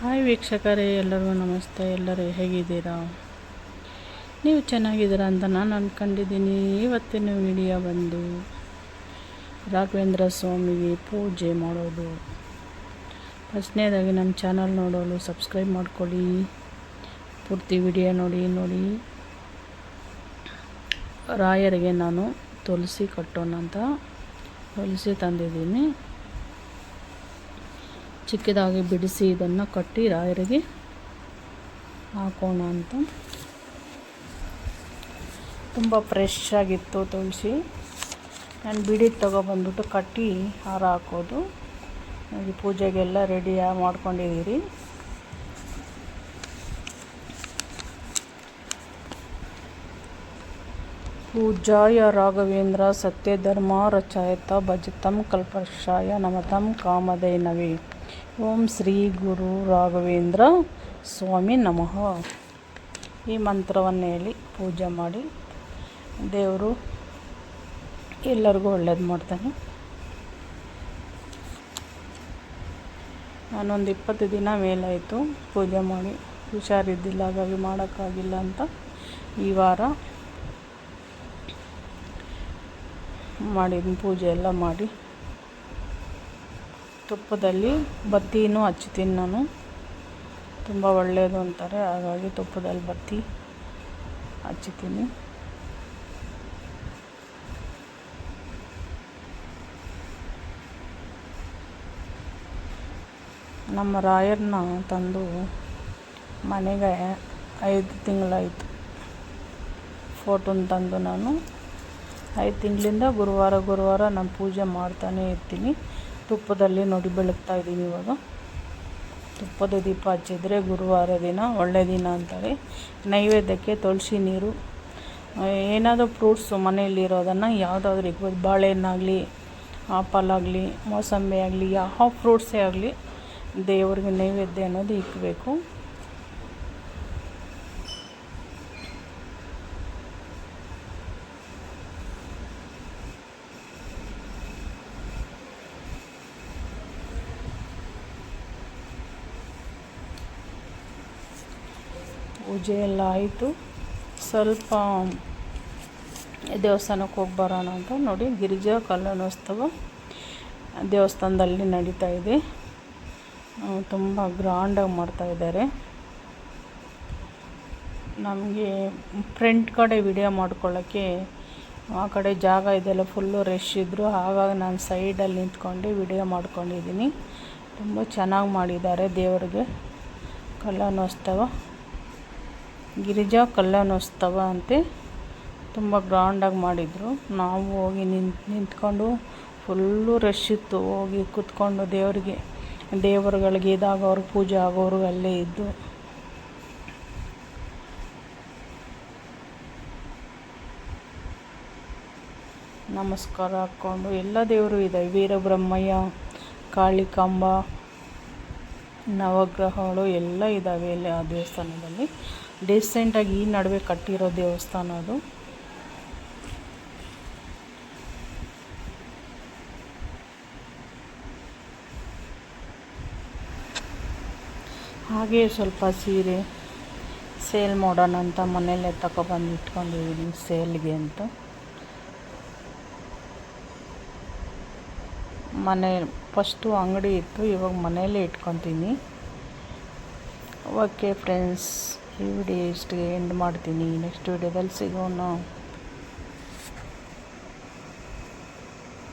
Hi ವೀಕ್ಷಕರೇ, ಎಲ್ಲರಿಗೂ ನಮಸ್ತೆ. ಎಲ್ಲರೂ ಹೇಗಿದ್ದೀರಾ? ನೀವು ಚೆನ್ನಾಗಿದ್ದೀರಾ ಅಂತ ನಾನು ಅಂದ್ಕೊಂಡಿದ್ದೀನಿ. ಇವತ್ತಿನ ವಿಡಿಯೋ ಬಂದು ರಾಘವೇಂದ್ರ ಸ್ವಾಮಿಗೆ ಪೂಜೆ ಮಾಡೋದು. ಫಸ್ಟ್ನೇದಾಗಿ ನಮ್ಮ ಚಾನಲ್ ನೋಡೋಲು ಸಬ್ಸ್ಕ್ರೈಬ್ ಮಾಡ್ಕೊಳ್ಳಿ. ಪೂರ್ತಿ ವಿಡಿಯೋ ನೋಡಿ. ರಾಯರಿಗೆ ನಾನು ತುಳಸಿ ಕಟ್ಟೋಣ ಅಂತ ತುಳಸಿ ತಂದಿದ್ದೀನಿ. ಚಿಕ್ಕದಾಗಿ ಬಿಡಿಸಿ ಇದನ್ನು ಕಟ್ಟಿ ರಾಯರಿಗೆ ಹಾಕೋಣ ಅಂತ. ತುಂಬ ಫ್ರೆಶ್ ಆಗಿತ್ತು ತುಳಸಿ. ನಾನು ಬಿಡಿ ತೊಗೊಬಂದ್ಬಿಟ್ಟು ಕಟ್ಟಿ ಹಾರ ಹಾಕೋದು. ಈ ಪೂಜೆಗೆಲ್ಲ ರೆಡಿ ಮಾಡ್ಕೊಂಡಿದ್ದೀರಿ. ಪೂಜಾಯ ರಾಘವೇಂದ್ರ ಸತ್ಯಧರ್ಮ ರಚಯತ ಭಜತಂ ಕಲ್ಪವೃಕ್ಷಾಯ ನಮತಂ ಕಾಮಧೇನವೇ. ಓಂ ಶ್ರೀ ಗುರು ರಾಘವೇಂದ್ರ ಸ್ವಾಮಿ ನಮಃ. ಈ ಮಂತ್ರವನ್ನು ಹೇಳಿ ಪೂಜೆ ಮಾಡಿ ದೇವರು ಎಲ್ಲರಿಗೂ ಒಳ್ಳೇದು ಮಾಡ್ತಾನೆ. ನಾನೊಂದು 20 ದಿನ ಮೇಲಾಯಿತು ಪೂಜೆ ಮಾಡಿ. ಹುಷಾರಿದ್ದಿಲ್ಲ, ಹಾಗಾಗಿ ಮಾಡೋಕ್ಕಾಗಿಲ್ಲ ಅಂತ ಈ ವಾರ ಮಾಡಿದ್ದೀನಿ. ಪೂಜೆ ಎಲ್ಲ ಮಾಡಿ ತುಪ್ಪದಲ್ಲಿ ಬತ್ತಿನೂ ಹಚ್ತೀನಿ ನಾನು. ತುಂಬ ಒಳ್ಳೆಯದು ಅಂತಾರೆ, ಹಾಗಾಗಿ ತುಪ್ಪದಲ್ಲಿ ಬತ್ತಿ ಹಚ್ತೀನಿ. ನಮ್ಮ ರಾಯರನ್ನ ತಂದು ಮನೆಗೆ 5 ತಿಂಗಳಾಯಿತು. ಫೋಟೋನ ತಂದು ನಾನು 5 ತಿಂಗಳಿಂದ ಗುರುವಾರ ನಾನು ಪೂಜೆ ಮಾಡ್ತಾನೇ ಇರ್ತೀನಿ. ತುಪ್ಪದಲ್ಲಿ ನೋಡಿ ಬೆಳಗ್ತಾ ಇದ್ದೀನಿ. ಇವಾಗ ತುಪ್ಪದ ದೀಪ ಹಚ್ಚಿದರೆ ಗುರುವಾರ ದಿನ ಒಳ್ಳೆ ದಿನ ಅಂತಾರೆ. ನೈವೇದ್ಯಕ್ಕೆ ತುಳಸಿ ನೀರು, ಏನಾದರೂ ಫ್ರೂಟ್ಸು ಮನೆಯಲ್ಲಿರೋದನ್ನು ಯಾವುದಾದ್ರೂ ಇಕ್ಬೋದು. ಬಾಳೆಹಣ್ಣಾಗಲಿ, ಆಪಲ್ ಆಗಲಿ, ಮೋಸಂಬಿ ಆಗಲಿ, ಯಾವ ಫ್ರೂಟ್ಸೇ ಆಗಲಿ ದೇವರಿಗೆ ನೈವೇದ್ಯ ಅನ್ನೋದು ಇಕ್ಕಬೇಕು. ಪೂಜೆ ಎಲ್ಲ ಆಯಿತು. ಸ್ವಲ್ಪ ದೇವಸ್ಥಾನಕ್ಕೆ ಹೋಗಿ ಬರೋಣ ಅಂತ ನೋಡಿ. ಗಿರಿಜಾ ಕಲ್ಯಾಣೋತ್ಸವ ದೇವಸ್ಥಾನದಲ್ಲಿ ನಡೀತಾ ಇದೆ. ತುಂಬ ಗ್ರ್ಯಾಂಡಾಗಿ ಮಾಡ್ತಾಯಿದ್ದಾರೆ. ನಮಗೆ ಫ್ರಂಟ್ ಕಡೆ ವಿಡಿಯೋ ಮಾಡ್ಕೊಳ್ಳೋಕ್ಕೆ ಆ ಕಡೆ ಜಾಗ ಇದೆಲ್ಲ ಫುಲ್ಲು ರಶ್ ಇದ್ದರು. ಹಾಗಾಗಿ ನಾನು ಸೈಡಲ್ಲಿ ನಿಂತ್ಕೊಂಡು ವಿಡಿಯೋ ಮಾಡ್ಕೊಂಡಿದ್ದೀನಿ. ತುಂಬ ಚೆನ್ನಾಗಿ ಮಾಡಿದ್ದಾರೆ ದೇವರಿಗೆ ಕಲ್ಯಾಣೋತ್ಸವ. ಗಿರಿಜಾ ಕಲ್ಯಾಣೋತ್ಸವ ಅಂತೆ ತುಂಬ ಗ್ರ್ಯಾಂಡಾಗಿ ಮಾಡಿದರು. ನಾವು ಹೋಗಿ ನಿಂತ್ಕೊಂಡು ಫುಲ್ಲು ರಶ್ ಇತ್ತು. ಹೋಗಿ ಕೂತ್ಕೊಂಡು ದೇವರುಗಳಿಗೆ ಇದಾಗೋರು, ಪೂಜೆ ಆಗೋರು ಅಲ್ಲೇ ಇದ್ದು ನಮಸ್ಕಾರ ಹಾಕ್ಕೊಂಡು ಎಲ್ಲ ದೇವರು ಇದೆ. ವೀರಬ್ರಹ್ಮಯ್ಯ, ಕಾಳಿಕಾಂಬ, ನವಗ್ರಹಗಳು ಎಲ್ಲ ಇದ್ದಾವೆ ಇಲ್ಲಿ ಆ ದೇವಸ್ಥಾನದಲ್ಲಿ. ಡೀಸೆಂಟಾಗಿ ಈ ನಡುವೆ ಕಟ್ಟಿರೋ ದೇವಸ್ಥಾನ ಅದು. ಹಾಗೆ ಸ್ವಲ್ಪ ಸೀರೆ ಸೇಲ್ ಮಾಡೋಣ ಅಂತ ಮನೆಯಲ್ಲೇ ತಗೊಬಂದು ಇಟ್ಕೊಂಡಿದ್ದೀನಿ ಸೇಲ್ಗೆ ಅಂತ. ಮನೆ ಫಸ್ಟು ಅಂಗಡಿ ಇತ್ತು, ಇವಾಗ ಮನೆಯಲ್ಲೇ ಇಟ್ಕೊತೀನಿ. ಓಕೆ ಫ್ರೆಂಡ್ಸ್, ಈ ವಿಡಿಯೋ ಇಷ್ಟಿಗೆ ಎಂಡ್ ಮಾಡ್ತೀನಿ. ನೆಕ್ಸ್ಟ್ ವಿಡಿಯೋದಲ್ಲಿ ಸಿಗೋಣ.